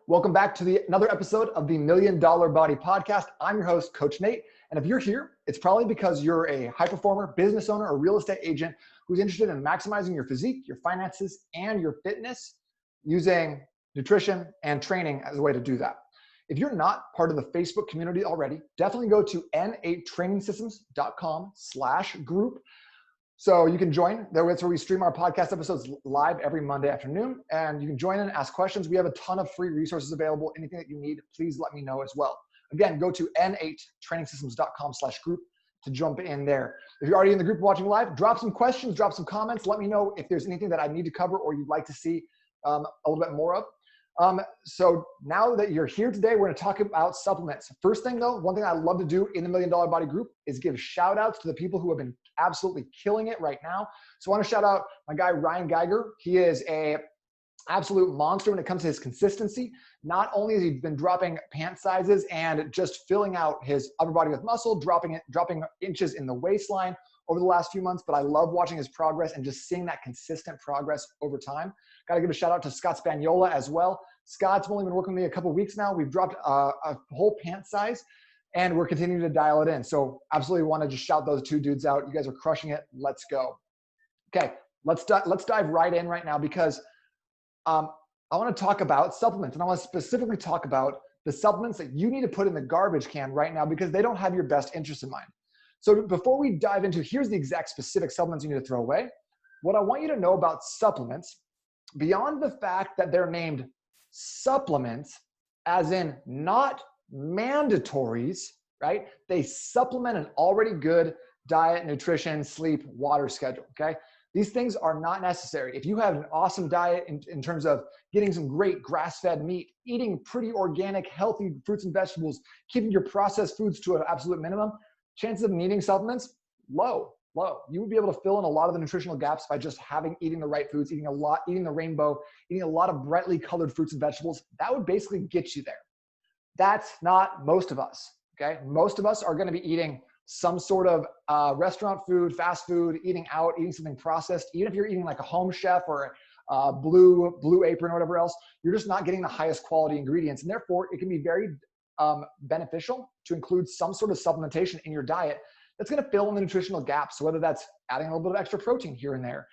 Welcome back to another episode of the $1 Million Body Podcast. I'm your host, Coach Nate. And if you're here, it's probably because you're a high performer, business owner, or real estate agent who's interested in maximizing your physique, your finances, and your fitness using nutrition and training as a way to do that. If you're not part of the Facebook community already, definitely go to n8trainingsystems.com/group. So you can join. That's where we stream our podcast episodes live every Monday afternoon. And you can join in and ask questions. We have a ton of free resources available. Anything that you need, please let me know as well. Again, go to n8trainingsystems.com/group to jump in there. If you're already in the group watching live, drop some questions, drop some comments. Let me know if there's anything that I need to cover or you'd like to see a little bit more of. So now that you're here today, we're going to talk about supplements. First thing though, one thing I love to do in the $1 Million Body group is give shout outs to the people who have been absolutely killing it right now. So I want to shout out my guy, Ryan Geiger. He is a absolute monster when it comes to his consistency. Not only has he been dropping pant sizes and just filling out his upper body with muscle, dropping inches in the waistline over the last few months, but I love watching his progress and just seeing that consistent progress over time. Got to give a shout out to Scott Spagnola as well. Scott's only been working with me a couple of weeks now. We've dropped a whole pant size and we're continuing to dial it in. So absolutely want to just shout those two dudes out. You guys are crushing it. Let's go. Okay, let's dive right in right now because I want to talk about supplements, and I want to specifically talk about the supplements that you need to put in the garbage can right now because they don't have your best interest in mind. So before we dive into, here's the exact specific supplements you need to throw away. What I want you to know about supplements, beyond the fact that they're named supplements, as in not mandatories, right? They supplement an already good diet, nutrition, sleep, water schedule, okay? These things are not necessary. If you have an awesome diet in terms of getting some great grass-fed meat, eating pretty organic, healthy fruits and vegetables, keeping your processed foods to an absolute minimum, chances of needing supplements, low. You would be able to fill in a lot of the nutritional gaps by just eating the right foods, eating the rainbow, eating a lot of brightly colored fruits and vegetables. That would basically get you there. That's not most of us, okay? Most of us are gonna be eating some sort of restaurant food, fast food, eating out, eating something processed. Even if you're eating like a home chef or a blue apron or whatever else, you're just not getting the highest quality ingredients. And therefore, it can be very beneficial to include some sort of supplementation in your diet that's gonna fill in the nutritional gaps. So whether that's adding a little bit of extra protein here and there,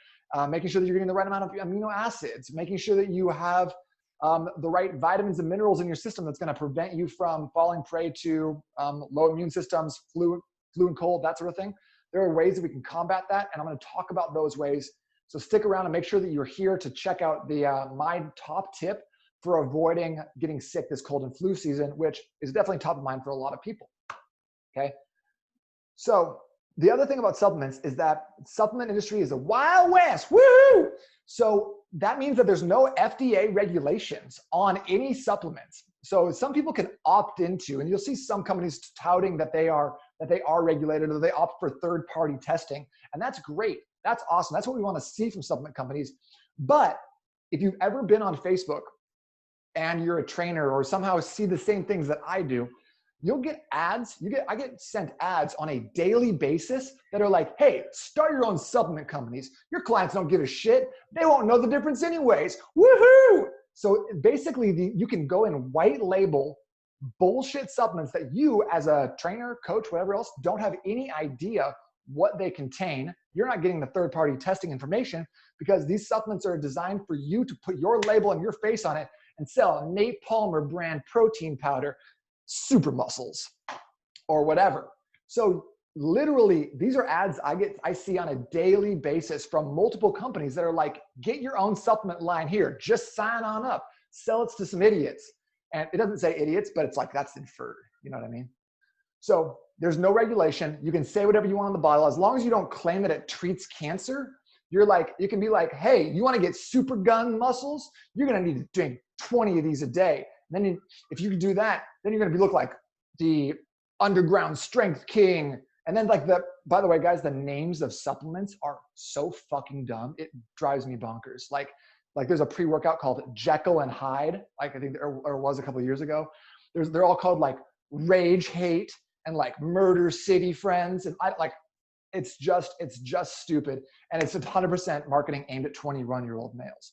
making sure that you're getting the right amount of amino acids, making sure that you have the right vitamins and minerals in your system that's gonna prevent you from falling prey to low immune systems, flu and cold, that sort of thing. There are ways that we can combat that, and I'm gonna talk about those ways. So stick around and make sure that you're here to check out my top tip for avoiding getting sick this cold and flu season, which is definitely top of mind for a lot of people, okay? So the other thing about supplements is that supplement industry is a wild west, woohoo! So that means that there's no FDA regulations on any supplements. So some people can opt into, and you'll see some companies touting that they are regulated or they opt for third-party testing, and that's great. That's awesome. That's what we want to see from supplement companies. But if you've ever been on Facebook and you're a trainer or somehow see the same things that I do, you'll get ads. I get sent ads on a daily basis that are like, hey, start your own supplement companies. Your clients don't give a shit. They won't know the difference anyways. Woohoo! So basically, you can go and white label bullshit supplements that you as a trainer, coach, whatever else, don't have any idea what they contain. You're not getting the third-party testing information because these supplements are designed for you to put your label and your face on it and sell Nate Palmer brand protein powder, super muscles, or whatever. So literally, these are ads I see on a daily basis from multiple companies that are like, get your own supplement line here, just sign on up, sell it to some idiots. And it doesn't say idiots, but it's like, that's inferred, you know what I mean? So there's no regulation. You can say whatever you want on the bottle. As long as you don't claim that it treats cancer, you can be like, hey, you want to get super gun muscles? You're going to need to drink 20 of these a day. And then if you can do that, then you're going to look like the underground strength king. And then by the way, guys, the names of supplements are so fucking dumb. It drives me bonkers. Like there's a pre-workout called Jekyll and Hyde. Like I think there was a couple of years ago. They're all called like Rage Hate and like Murder City Friends. And it's just stupid. And it's 100% marketing aimed at 21-year-old males.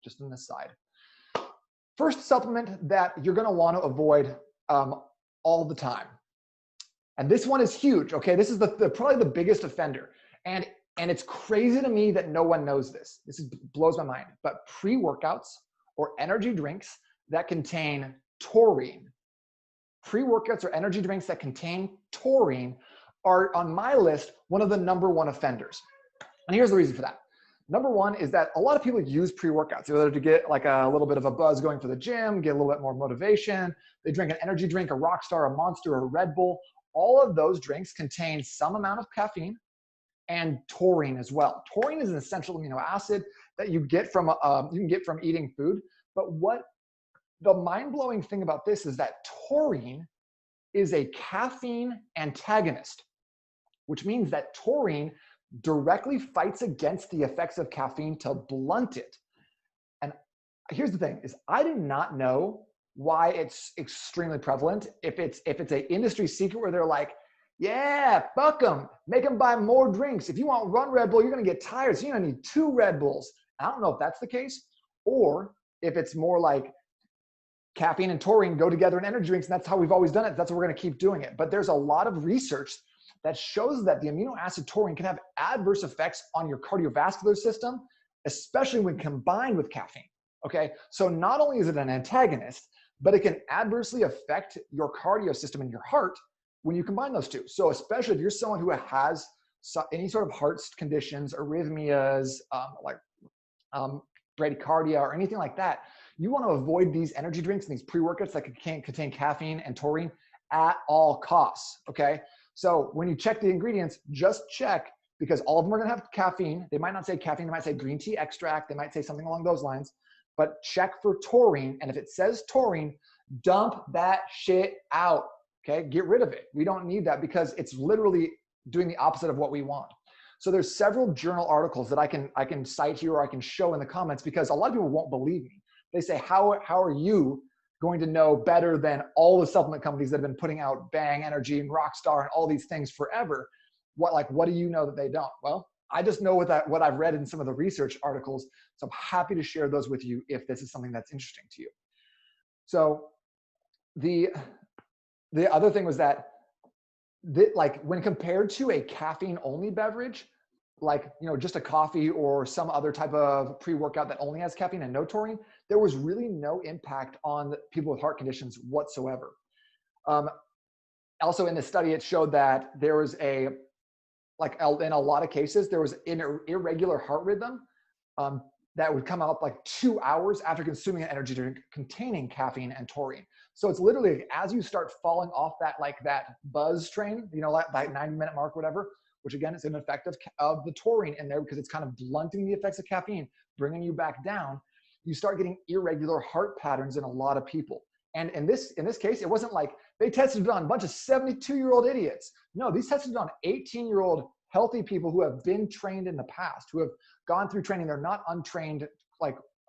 Just an aside. First supplement that you're going to want to avoid all the time. And this one is huge, okay? This is probably the biggest offender. And it's crazy to me that no one knows this. Blows my mind. But pre-workouts or energy drinks that contain taurine, pre-workouts or energy drinks that contain taurine are on my list one of the #1 offenders. And here's the reason for that. #1 is that a lot of people use pre-workouts, whether to get like a little bit of a buzz going for the gym, get a little bit more motivation. They drink an energy drink, a Rockstar, a Monster, or a Red Bull. All of those drinks contain some amount of caffeine and taurine as well. Taurine is an essential amino acid that you can get from eating food. But what the mind-blowing thing about this is that taurine is a caffeine antagonist, which means that taurine directly fights against the effects of caffeine to blunt it. And here's the thing is I do not know why it's extremely prevalent. If it's an industry secret where they're like, yeah, fuck them, make them buy more drinks. If you want one Red Bull, you're gonna get tired, so you're gonna need 2 Red Bulls. I don't know if that's the case, or if it's more like caffeine and taurine go together in energy drinks, and that's how we've always done it. That's what we're gonna keep doing it. But there's a lot of research that shows that the amino acid taurine can have adverse effects on your cardiovascular system, especially when combined with caffeine, okay? So not only is it an antagonist, but it can adversely affect your cardio system in your heart when you combine those two. So especially if you're someone who has any sort of heart conditions, arrhythmias, bradycardia, or anything like that, you want to avoid these energy drinks and these pre-workouts that contain caffeine and taurine at all costs, okay? So when you check the ingredients, just check, because all of them are going to have caffeine. They might not say caffeine. They might say green tea extract. They might say something along those lines. But check for taurine. And if it says taurine, dump that shit out, okay? Get rid of it. We don't need that because it's literally doing the opposite of what we want. So there's several journal articles that I can cite here or I can show in the comments, because a lot of people won't believe me. They say, how are you going to know better than all the supplement companies that have been putting out Bang Energy and Rockstar and all these things forever? What do you know that they don't? Well, I just know what I've read in some of the research articles. So I'm happy to share those with you if this is something that's interesting to you. So the other thing was that when compared to a caffeine only beverage, just a coffee or some other type of pre-workout that only has caffeine and no taurine, there was really no impact on people with heart conditions whatsoever. Also in this study, it showed that there was in a lot of cases, there was an irregular heart rhythm that would come out 2 hours after consuming an energy drink containing caffeine and taurine. So it's literally as you start falling off that buzz train, that 90-minute mark, whatever, which again is an effect of the taurine in there because it's kind of blunting the effects of caffeine, bringing you back down. You start getting irregular heart patterns in a lot of people. And in this case, it wasn't like they tested it on a bunch of 72-year-old idiots. No, these tested it on 18-year-old healthy people who have been trained in the past, who have gone through training. They're not untrained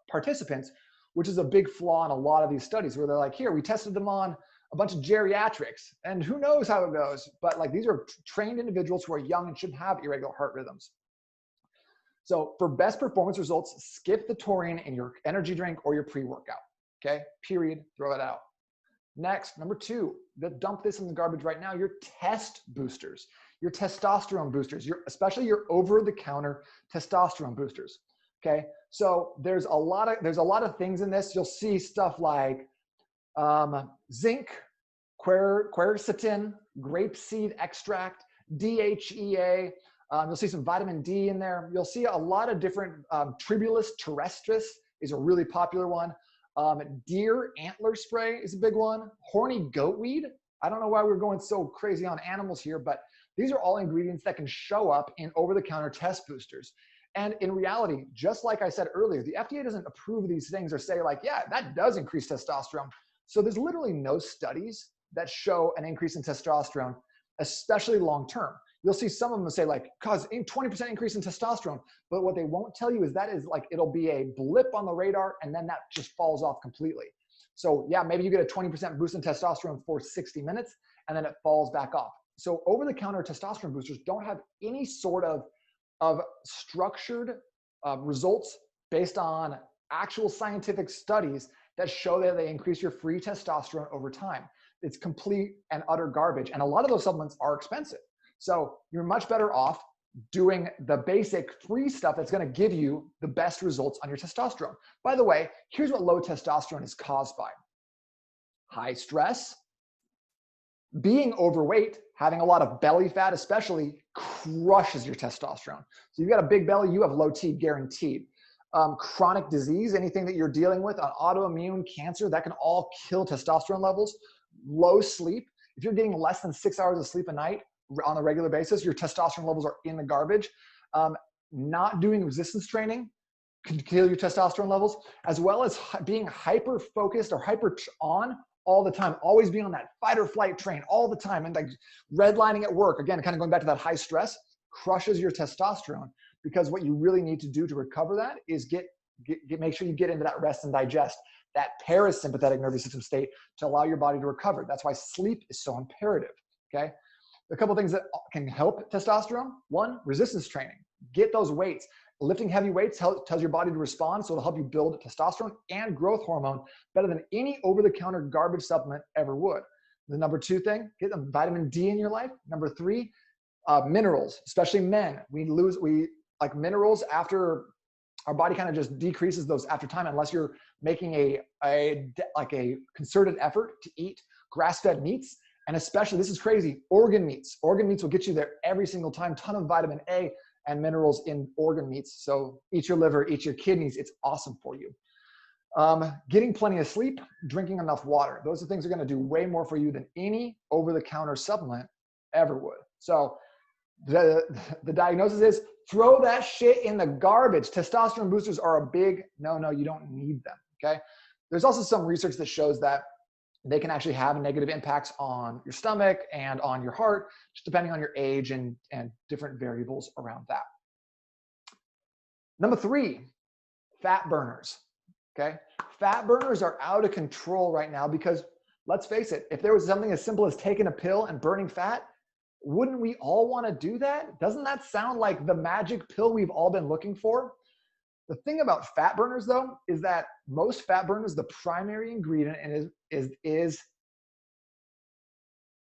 participants, which is a big flaw in a lot of these studies where they're like, here, we tested them on a bunch of geriatrics and who knows how it goes. But these are trained individuals who are young and shouldn't have irregular heart rhythms. So for best performance results, skip the taurine in your energy drink or your pre-workout. Okay, period, throw it out. Next, #2, dump this in the garbage right now, your test boosters, your testosterone boosters, especially your over-the-counter testosterone boosters. Okay, so there's a lot of things in this. You'll see stuff like zinc, quercetin, grapeseed extract, DHEA. You'll see some vitamin D in there. You'll see a lot of different, Tribulus terrestris is a really popular one. Deer antler spray is a big one. Horny goat weed. I don't know why we're going so crazy on animals here, but these are all ingredients that can show up in over-the-counter test boosters. And in reality, just like I said earlier, the FDA doesn't approve these things or say yeah, that does increase testosterone. So there's literally no studies that show an increase in testosterone, especially long-term. You'll see some of them say cause 20% increase in testosterone, but what they won't tell you is that is it'll be a blip on the radar and then that just falls off completely. So yeah, maybe you get a 20% boost in testosterone for 60 minutes and then it falls back off. So over-the-counter testosterone boosters don't have any sort of structured results based on actual scientific studies that show that they increase your free testosterone over time. It's complete and utter garbage. And a lot of those supplements are expensive. So you're much better off doing the basic free stuff that's going to give you the best results on your testosterone. By the way, here's what low testosterone is caused by: high stress, being overweight, having a lot of belly fat especially crushes your testosterone. So you've got a big belly, you have low T guaranteed. Chronic disease, anything that you're dealing with, autoimmune, cancer, that can all kill testosterone levels. Low sleep, if you're getting less than 6 hours of sleep a night on a regular basis, your testosterone levels are in the garbage. Not doing resistance training can kill your testosterone levels, as well as being hyper focused or hyper on all the time, always being on that fight or flight train all the time, and like redlining at work, again, kind of going back to that high stress, crushes your testosterone. Because what you really need to do to recover that is make sure you get into that rest and digest, that parasympathetic nervous system state, to allow your body to recover. That's why sleep is so imperative, okay? A couple of things that can help testosterone. One, resistance training. Get those weights. Lifting heavy weights tells your body to respond, so it'll help you build testosterone and growth hormone better than any over-the-counter garbage supplement ever would. The number two thing, get some vitamin D in your life. Number three, minerals, especially men. We like minerals after our body kind of just decreases those after time, unless you're making a concerted effort to eat grass-fed meats. And especially, this is crazy, organ meats. Organ meats will get you there every single time. Ton of vitamin A and minerals in organ meats. So eat your liver, eat your kidneys. It's awesome for you. Getting plenty of sleep, drinking enough water. Those are things that are going to do way more for you than any over-the-counter supplement ever would. So the diagnosis is throw that shit in the garbage. Testosterone boosters are a big no, you don't need them, okay? There's also some research that shows that they can actually have negative impacts on your stomach and on your heart, just depending on your age and different variables around that. Number three, fat burners, okay? Fat burners are out of control right now because, let's face it, if there was something as simple as taking a pill and burning fat, wouldn't we all want to do that? Doesn't that sound like the magic pill we've all been looking for? The thing about fat burners, though, is that most fat burners, the primary ingredient is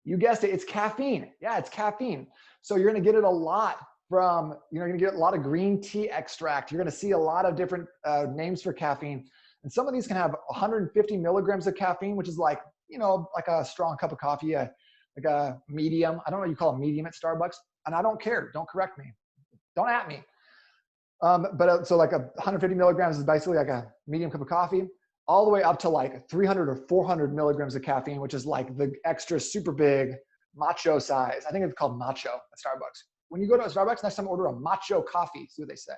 you guessed it, it's caffeine. Yeah, it's caffeine. So you're going to get it a lot from, you're going to get a lot of green tea extract. You're going to see a lot of different names for caffeine. And some of these can have 150 milligrams of caffeine, which is like, like a strong cup of coffee, like a medium. I don't know what you call a medium at Starbucks. And I don't care. Don't correct me. Don't at me. So like 150 milligrams is basically like a medium cup of coffee, all the way up to like 300 or 400 milligrams of caffeine, which is like the extra super big macho size. I think it's called macho at Starbucks. When you go to a Starbucks, next time order a macho coffee, see what they say.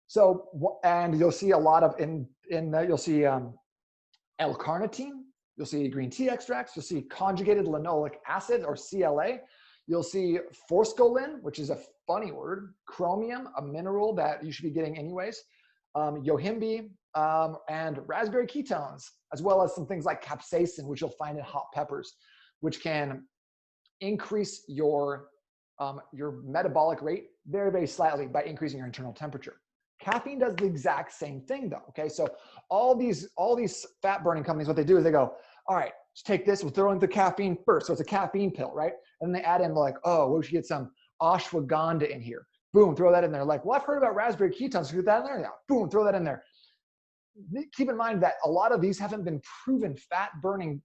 So, and you'll see a lot of, you'll see L-carnitine, you'll see green tea extracts, you'll see conjugated linoleic acid or CLA, you'll see forskolin, which is a funny word, chromium, a mineral that you should be getting anyways, yohimbe, and raspberry ketones, as well as some things like capsaicin, which you'll find in hot peppers, which can increase your metabolic rate very, very slightly by increasing your internal temperature. Caffeine does the exact same thing though, okay? So all these fat burning companies, what they do is they go, all right, let's take this, we'll throw in the caffeine first. So it's a caffeine pill, right? And then they add in like, oh, we should get some ashwagandha in here. Boom, throw that in there. Like, well, I've heard about raspberry ketones, so get that in there. Yeah, boom, throw that in there. Keep in mind that a lot of these haven't been proven fat burning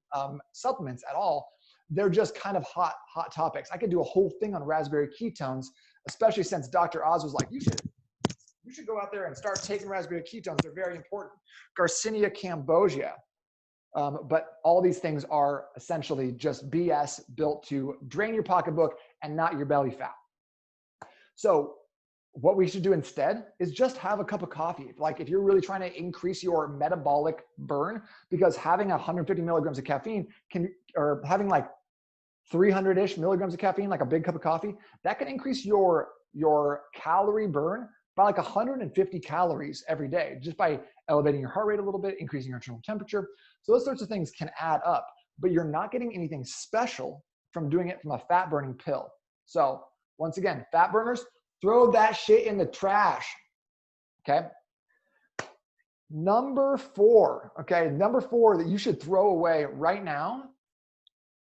supplements at all. They're just kind of hot topics. I could do a whole thing on raspberry ketones, especially since Dr. Oz was like, you should go out there and start taking raspberry ketones. They're very important. Garcinia cambogia. But all these things are essentially just BS built to drain your pocketbook and not your belly fat. So what we should do instead is just have a cup of coffee. Like if you're really trying to increase your metabolic burn, because having 150 milligrams of caffeine or having like 300-ish milligrams of caffeine, like a big cup of coffee, that can increase your calorie burn by like 150 calories every day, just by elevating your heart rate a little bit, increasing your internal temperature. So those sorts of things can add up, but you're not getting anything special from doing it from a fat burning pill. So once again, fat burners, throw that shit in the trash, okay? Number four, okay, number four that you should throw away right now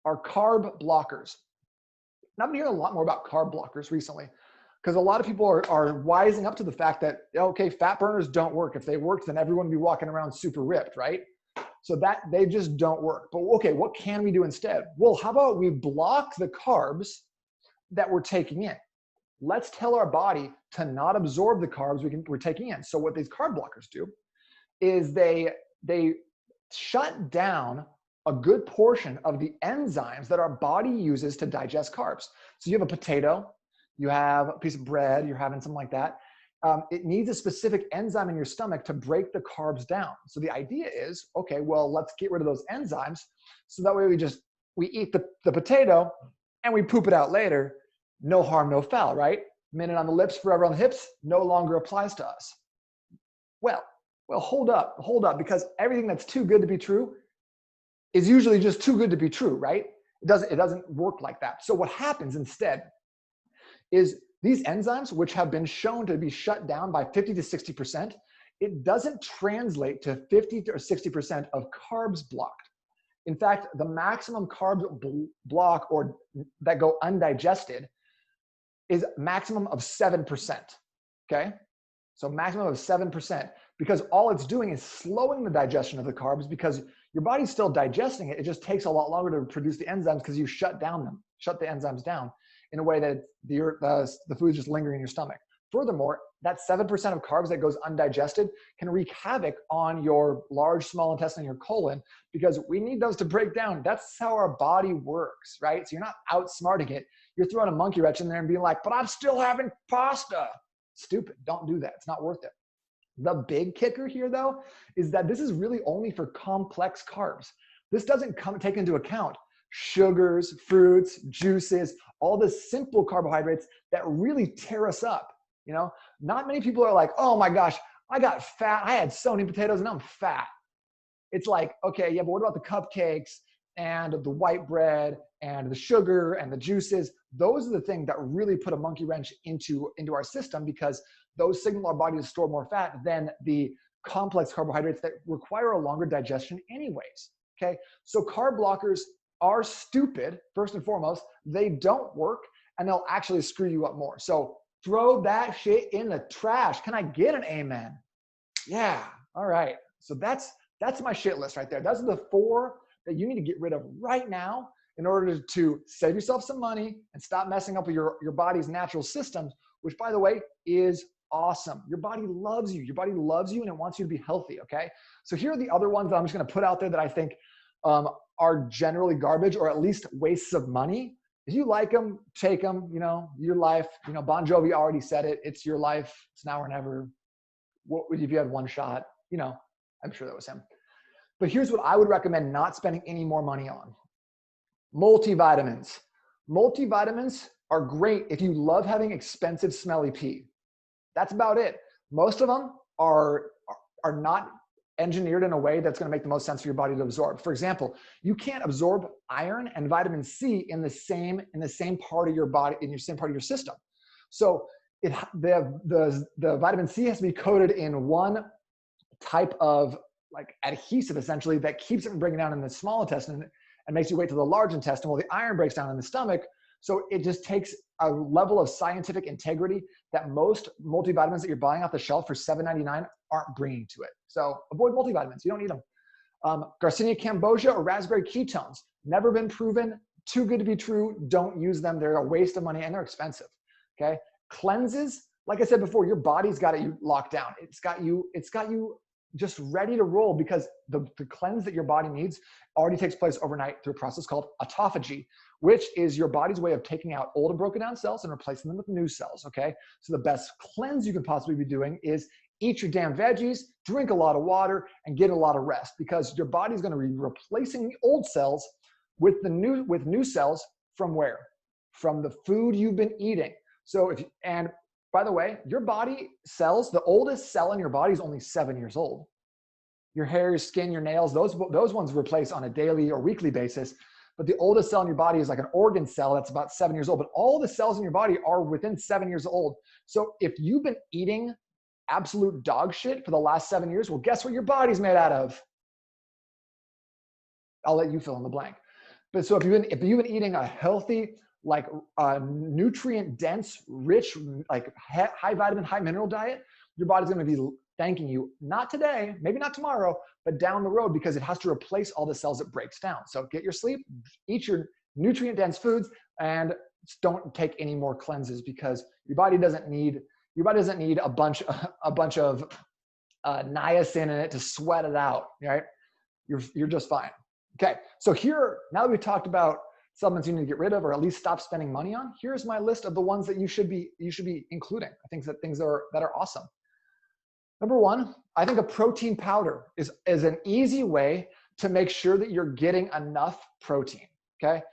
are carb blockers. And I've been hearing a lot more about carb blockers recently because a lot of people are wising up to the fact that, okay, fat burners don't work. If they worked, then everyone would be walking around super ripped, right? So that they just don't work. But okay, what can we do instead? Well, how about we block the carbs that we're taking in? Let's tell our body to not absorb the carbs we're taking in. So what these carb blockers do is they shut down a good portion of the enzymes that our body uses to digest carbs. So you have a potato, you have a piece of bread, you're having something like that. It needs a specific enzyme in your stomach to break the carbs down. So the idea is, okay, well, let's get rid of those enzymes. So that way we eat the potato and we poop it out later. No harm, no foul, right? Minute on the lips, forever on the hips, no longer applies to us. Well, hold up, because everything that's too good to be true is usually just too good to be true, right? It doesn't work like that. So what happens instead is these enzymes, which have been shown to be shut down by 50 to 60%, it doesn't translate to 50 or 60% of carbs blocked. In fact, the maximum carbs block or that go undigested is maximum of 7%, okay? So maximum of 7%, because all it's doing is slowing the digestion of the carbs because your body's still digesting it. It just takes a lot longer to produce the enzymes because you shut the enzymes down in a way that the food is just lingering in your stomach. Furthermore, that 7% of carbs that goes undigested can wreak havoc on your large, small intestine and your colon because we need those to break down. That's how our body works, right? So you're not outsmarting it. You're throwing a monkey wrench in there and being like, but I'm still having pasta. Stupid. Don't do that. It's not worth it. The big kicker here, though, is that this is really only for complex carbs. This doesn't take into account sugars, fruits, juices, all the simple carbohydrates that really tear us up. You know, not many people are like, oh my gosh, I got fat. I had so many potatoes and I'm fat. It's like, okay, yeah, but what about the cupcakes and the white bread and the sugar and the juices? Those are the things that really put a monkey wrench into our system because those signal our body to store more fat than the complex carbohydrates that require a longer digestion anyways, okay? So carb blockers are stupid, first and foremost. They don't work and they'll actually screw you up more. So throw that shit in the trash. Can I get an amen? Yeah, all right. So that's my shit list right there. Those are the 4 that you need to get rid of right now in order to save yourself some money and stop messing up with your body's natural systems, which, by the way, is awesome. Your body loves you. Your body loves you and it wants you to be healthy, okay? So here are the other ones that I'm just going to put out there that I think are generally garbage or at least wastes of money. If you like them, take them, you know, your life. You know, Bon Jovi already said it. It's your life. It's now or never. What if you had one shot? You know, I'm sure that was him. But here's what I would recommend not spending any more money on. Multivitamins. Multivitamins are great if you love having expensive, smelly pee. That's about it. Most of them are not engineered in a way that's going to make the most sense for your body to absorb. For example, you can't absorb iron and vitamin C in the same part of your body, in your same part of your system. So the vitamin C has to be coated in one type of like adhesive essentially that keeps it from breaking down in the small intestine and makes you wait till the large intestine while the iron breaks down in the stomach. So it just takes a level of scientific integrity that most multivitamins that you're buying off the shelf for $7.99 aren't bringing to it. So avoid multivitamins. You don't need them. Garcinia cambogia or raspberry ketones, never been proven, too good to be true. Don't use them. They're a waste of money and they're expensive. Okay. Cleanses, like I said before, your body's got you locked down. It's got you just ready to roll because the cleanse that your body needs already takes place overnight through a process called autophagy, which is your body's way of taking out old and broken down cells and replacing them with new cells, okay? So the best cleanse you can possibly be doing is eat your damn veggies, drink a lot of water, and get a lot of rest because your body's gonna be replacing the old cells with new cells from where? From the food you've been eating. So and by the way, your body cells, the oldest cell in your body is only 7 years old. Your hair, your skin, your nails, those ones replace on a daily or weekly basis. But the oldest cell in your body is like an organ cell that's about 7 years old. But all the cells in your body are within 7 years old. So if you've been eating absolute dog shit for the last 7 years, well, guess what your body's made out of? I'll let you fill in the blank. But so if you've been eating a healthy, like nutrient dense, rich, like high vitamin, high mineral diet, your body's going to be thanking you, not today, maybe not tomorrow, but down the road, because it has to replace all the cells it breaks down. So get your sleep, eat your nutrient dense foods, and don't take any more cleanses, because your body doesn't need a bunch of niacin in it to sweat it out, right? You're just fine. Okay, so here, now that we've talked about supplements you need to get rid of, or at least stop spending money on, here's my list of the ones that you should be including. I think that things that are awesome. Number one, I think a protein powder is an easy way to make sure that you're getting enough protein. Okay,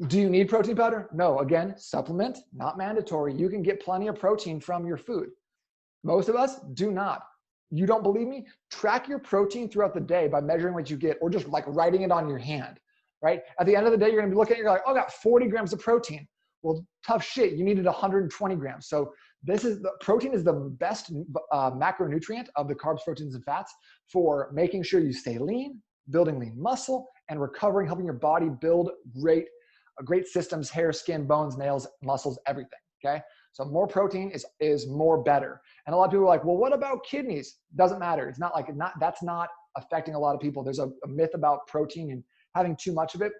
do you need protein powder? No. Again, supplement, not mandatory. You can get plenty of protein from your food. Most of us do not. You don't believe me? Track your protein throughout the day by measuring what you get, or just like writing it on your hand, right? At the end of the day, you're gonna be looking at it, you're like, oh, I got 40 grams of protein. Well, tough shit, you needed 120 grams. So protein is the best macronutrient of the carbs, proteins, and fats for making sure you stay lean, building lean muscle, and recovering, helping your body build great systems, hair, skin, bones, nails, muscles, everything, okay? So more protein is more better. And a lot of people are like, well, what about kidneys? Doesn't matter. It's not like, that's not affecting a lot of people. There's a myth about protein and having too much of it.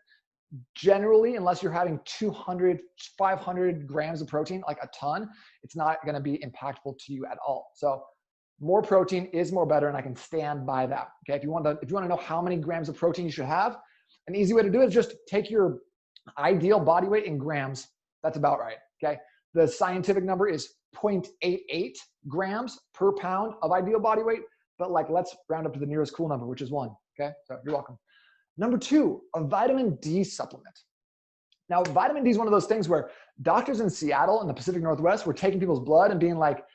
Generally, unless you're having 200, 500 grams of protein, like a ton, it's not going to be impactful to you at all. So more protein is more better, and I can stand by that. Okay, if you want to know how many grams of protein you should have, an easy way to do it is just take your ideal body weight in grams. That's about right. Okay, the scientific number is 0.88 grams per pound of ideal body weight, but like, let's round up to the nearest cool number, which is 1. Okay, so you're welcome. Number 2, a vitamin D supplement. Now, vitamin D is one of those things where doctors in Seattle and the Pacific Northwest were taking people's blood and being like,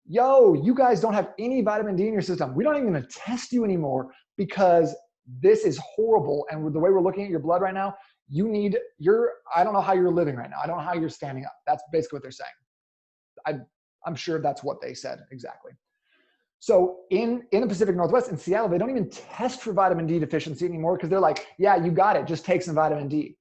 yo, you guys don't have any vitamin D in your system. We don't even gonna test you anymore because this is horrible. And with the way we're looking at your blood right now, I don't know how you're living right now. I don't know how you're standing up. That's basically what they're saying. I'm sure that's what they said exactly. So in the Pacific Northwest, in Seattle, they don't even test for vitamin D deficiency anymore, because they're like, yeah, you got it, just take some vitamin D.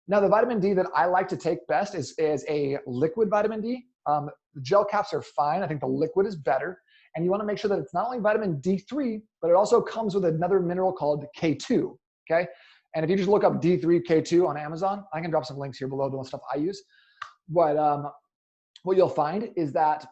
Now, the vitamin D that I like to take best is a liquid vitamin D. The gel caps are fine. I think the liquid is better. And you want to make sure that it's not only vitamin D3, but it also comes with another mineral called K2, okay? And if you just look up D3, K2 on Amazon, I can drop some links here below, the stuff I use. But what you'll find is that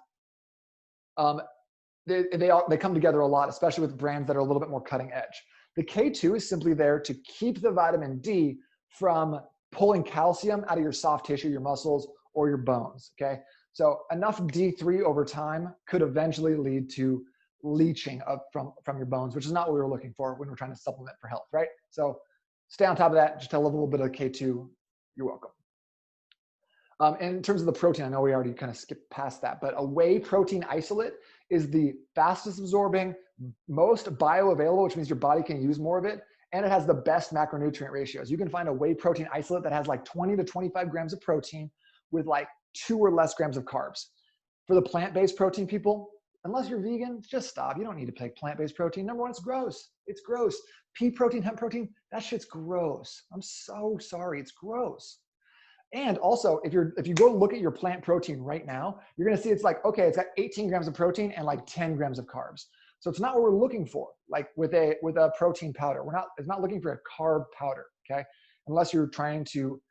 they come together a lot, especially with brands that are a little bit more cutting edge. The K2 is simply there to keep the vitamin D from pulling calcium out of your soft tissue, your muscles, or your bones, okay? So enough D3 over time could eventually lead to leaching from your bones, which is not what we were looking for when we're trying to supplement for health, right? So stay on top of that, just a little bit of K2, you're welcome. In terms of the protein, I know we already kind of skipped past that, but a whey protein isolate is the fastest absorbing, most bioavailable, which means your body can use more of it, and it has the best macronutrient ratios. You can find a whey protein isolate that has like 20 to 25 grams of protein with like 2 or less grams of carbs. For the plant-based protein people, unless you're vegan, just stop. You don't need to take plant-based protein. Number one, it's gross. It's gross. Pea protein, hemp protein, that shit's gross. I'm so sorry, it's gross. And also, if you go look at your plant protein right now, you're gonna see it's like, okay, it's got 18 grams of protein and like 10 grams of carbs. So it's not what we're looking for, like with a protein powder. It's not looking for a carb powder, okay? Unless you're trying to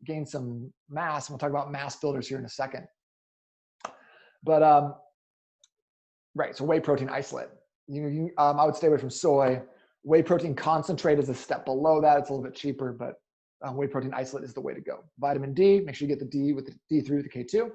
gain some mass, and we'll talk about mass builders here in a second. But, right, so whey protein isolate. I would stay away from soy. Whey protein concentrate is a step below that. It's a little bit cheaper, but whey protein isolate is the way to go. Vitamin D, make sure you get the D with the D3 with the K2.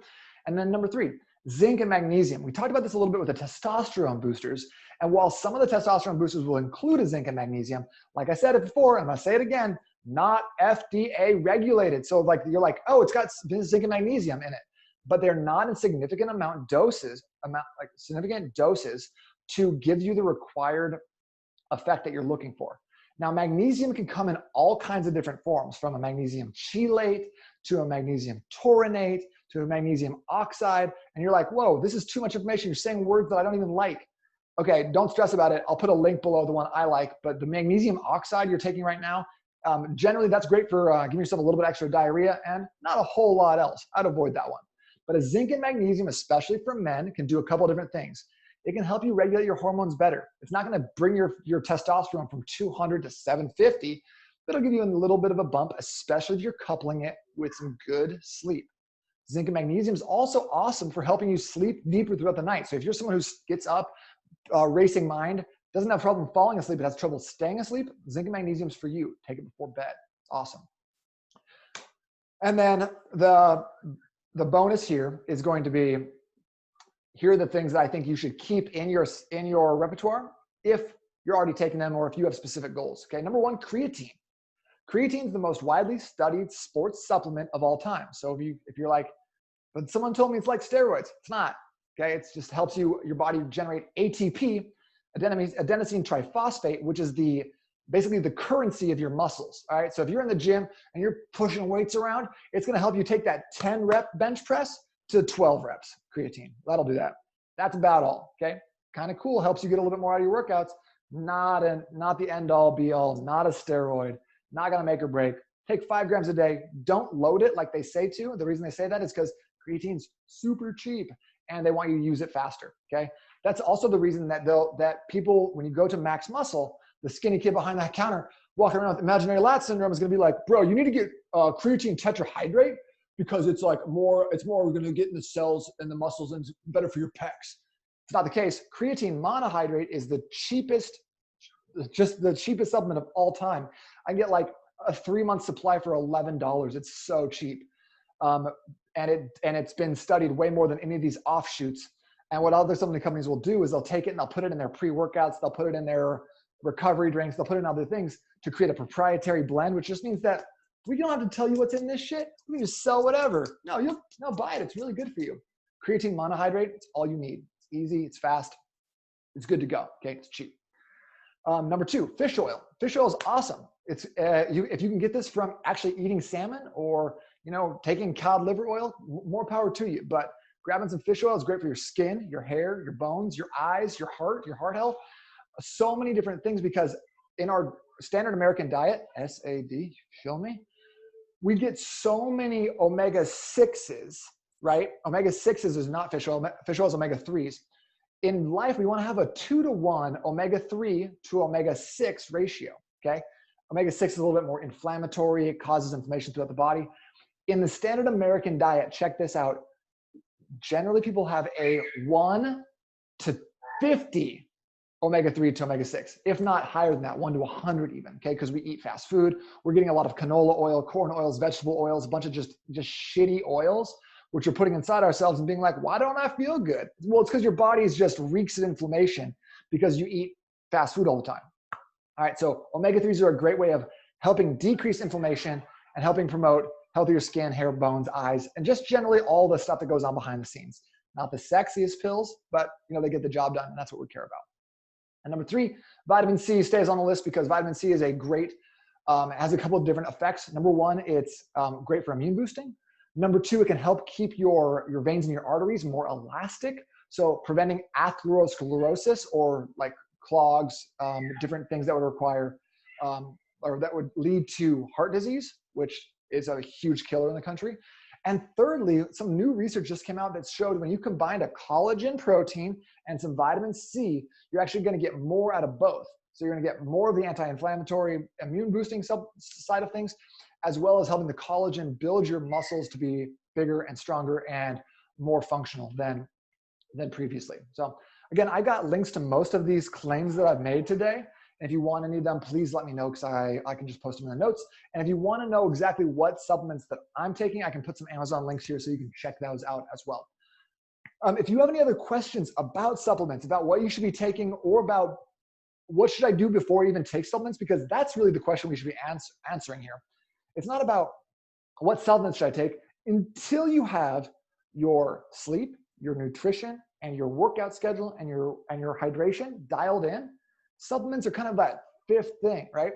And then number 3, zinc and magnesium. We talked about this a little bit with the testosterone boosters. And while some of the testosterone boosters will include a zinc and magnesium, like I said it before, I'm gonna say it again, not FDA regulated. So like you're like, oh, it's got zinc and magnesium in it, but they're not in significant doses to give you the required effect that you're looking for. Now, magnesium can come in all kinds of different forms, from a magnesium chelate to a magnesium taurinate to magnesium oxide. And you're like, whoa, this is too much information. You're saying words that I don't even like. Okay, don't stress about it. I'll put a link below the one I like, but the magnesium oxide you're taking right now, generally that's great for giving yourself a little bit extra diarrhea and not a whole lot else. I'd avoid that one. But a zinc and magnesium, especially for men, can do a couple of different things. It can help you regulate your hormones better. It's not gonna bring your testosterone from 200 to 750, but it'll give you a little bit of a bump, especially if you're coupling it with some good sleep. Zinc and magnesium is also awesome for helping you sleep deeper throughout the night. So if you're someone who gets up, racing mind, doesn't have problem falling asleep, but has trouble staying asleep, zinc and magnesium is for you. Take it before bed. It's awesome. And then the bonus here is going to be, here are the things that I think you should keep in your repertoire if you're already taking them or if you have specific goals. Okay, number one, creatine. Creatine is the most widely studied sports supplement of all time. So if you're like, but someone told me it's like steroids, it's not. Okay, it just helps your body generate ATP, adenosine triphosphate, which is basically the currency of your muscles. All right, so if you're in the gym and you're pushing weights around, it's going to help you take that 10 rep bench press to 12 reps. Creatine, that'll do that. That's about all. Okay, kind of cool. Helps you get a little bit more out of your workouts. Not the end all be all. Not a steroid. Not going to make or break. Take 5 grams a day. Don't load it like they say to. The reason they say that is because creatine's super cheap and they want you to use it faster. Okay, that's also the reason that people, when you go to Max Muscle, the skinny kid behind that counter walking around with imaginary lat syndrome is going to be like, bro, you need to get creatine tetrahydrate because it's more going to get in the cells and the muscles and it's better for your pecs. It's not the case. Creatine monohydrate is the cheapest supplement of all time. I can get like a 3-month supply for $11. It's so cheap. And it's been studied way more than any of these offshoots. And what other supplement companies will do is they'll take it and they'll put it in their pre-workouts, they'll put it in their recovery drinks, they'll put it in other things to create a proprietary blend, which just means that we don't have to tell you what's in this shit. We can just sell whatever. No, buy it. It's really good for you. Creatine monohydrate, it's all you need. It's easy, it's fast, it's good to go. Okay, it's cheap. Number 2, fish oil. Fish oil is awesome. It's if you can get this from actually eating salmon or taking cod liver oil, more power to you. But grabbing some fish oil is great for your skin, your hair, your bones, your eyes, your heart health. So many different things, because in our standard American diet, SAD, feel me? We get so many omega-6s, right? Omega-6s is not fish oil. Fish oil is omega-3s. In life, we want to have a 2-to-1 omega-3 to omega-6 ratio, okay? Omega-6 is a little bit more inflammatory. It causes inflammation throughout the body. In the standard American diet, check this out. Generally, people have a 1 to 50 omega-3 to omega-6, if not higher than that, 1 to 100 even, okay? Because we eat fast food. We're getting a lot of canola oil, corn oils, vegetable oils, a bunch of just shitty oils, which we're putting inside ourselves and being like, why don't I feel good? Well, it's because your body just reeks of inflammation because you eat fast food all the time. All right, so omega-3s are a great way of helping decrease inflammation and helping promote healthier skin, hair, bones, eyes, and just generally all the stuff that goes on behind the scenes. Not the sexiest pills, but they get the job done, and that's what we care about. And number 3, vitamin C stays on the list because vitamin C is has a couple of different effects. Number 1, it's great for immune boosting. Number 2, it can help keep your veins and your arteries more elastic. So preventing atherosclerosis or like clogs, different things that would require or that would lead to heart disease, which is a huge killer in the country. And thirdly, some new research just came out that showed when you combine a collagen protein and some vitamin C, you're actually going to get more out of both. So you're going to get more of the anti-inflammatory, immune boosting side of things, as well as helping the collagen build your muscles to be bigger and stronger and more functional than previously. So again, I got links to most of these claims that I've made today. And if you want any of them, please let me know because I can just post them in the notes. And if you want to know exactly what supplements that I'm taking, I can put some Amazon links here so you can check those out as well. If you have any other questions about supplements, about what you should be taking, or about what should I do before I even take supplements, because that's really the question we should be answering here. It's not about what supplements should I take until you have your sleep, your nutrition, and your workout schedule and your hydration dialed in. Supplements are kind of that 5th thing, right?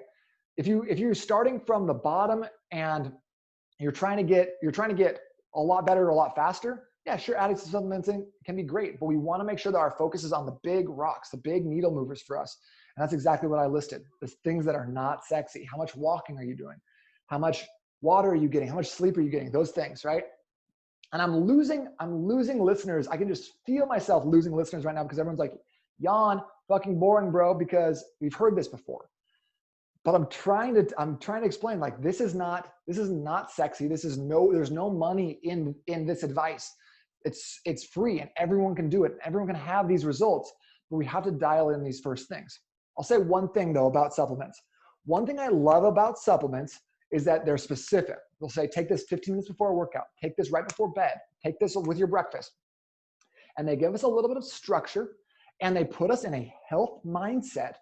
If you're starting from the bottom and you're trying to get a lot better, a lot faster, yeah, sure, adding some supplements in can be great, but we want to make sure that our focus is on the big rocks, the big needle movers for us. And that's exactly what I listed. The things that are not sexy. How much walking are you doing? How much water are you getting? How much sleep are you getting? Those things, right? And I'm losing listeners. I can just feel myself losing listeners right now because everyone's like, yawn, fucking boring, bro, because we've heard this before. But I'm trying to explain, like, this is not sexy. There's no money in this advice. It's free and everyone can do it. Everyone can have these results, but we have to dial in these first things. I'll say one thing though about supplements. One thing I love about supplements is that they're specific. They'll say, take this 15 minutes before a workout, take this right before bed, take this with your breakfast. And they give us a little bit of structure and they put us in a health mindset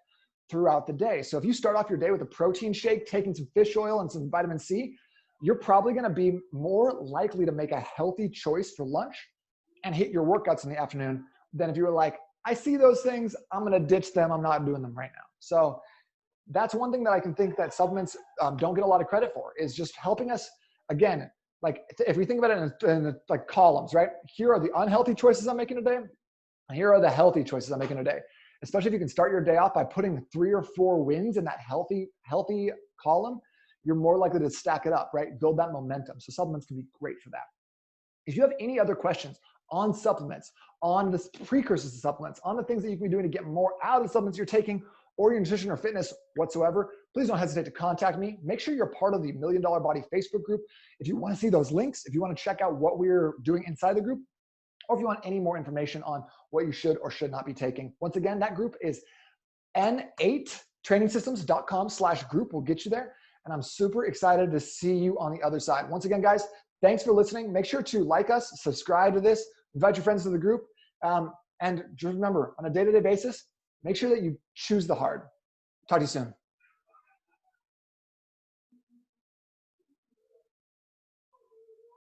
throughout the day. So if you start off your day with a protein shake, taking some fish oil and some vitamin C, you're probably going to be more likely to make a healthy choice for lunch and hit your workouts in the afternoon than if you were like, I see those things, I'm going to ditch them, I'm not doing them right now. So that's one thing that I can think that supplements don't get a lot of credit for, is just helping us, again, like if we think about it in like columns, right? Here are the unhealthy choices I'm making today, and here are the healthy choices I'm making today. Especially if you can start your day off by putting 3 or 4 wins in that healthy column, you're more likely to stack it up, right? Build that momentum. So supplements can be great for that. If you have any other questions on supplements, on the precursors to supplements, on the things that you can be doing to get more out of the supplements you're taking, or your nutrition or fitness whatsoever, please don't hesitate to contact me. Make sure you're part of the $1 Million Body Facebook group. If you want to see those links, if you want to check out what we're doing inside the group, or if you want any more information on what you should or should not be taking. Once again, that group is n8trainingsystems.com/group will get you there. And I'm super excited to see you on the other side. Once again, guys, thanks for listening. Make sure to like us, subscribe to this, invite your friends to the group. And just remember, on a day-to-day basis, make sure that you choose the hard. Talk to you soon.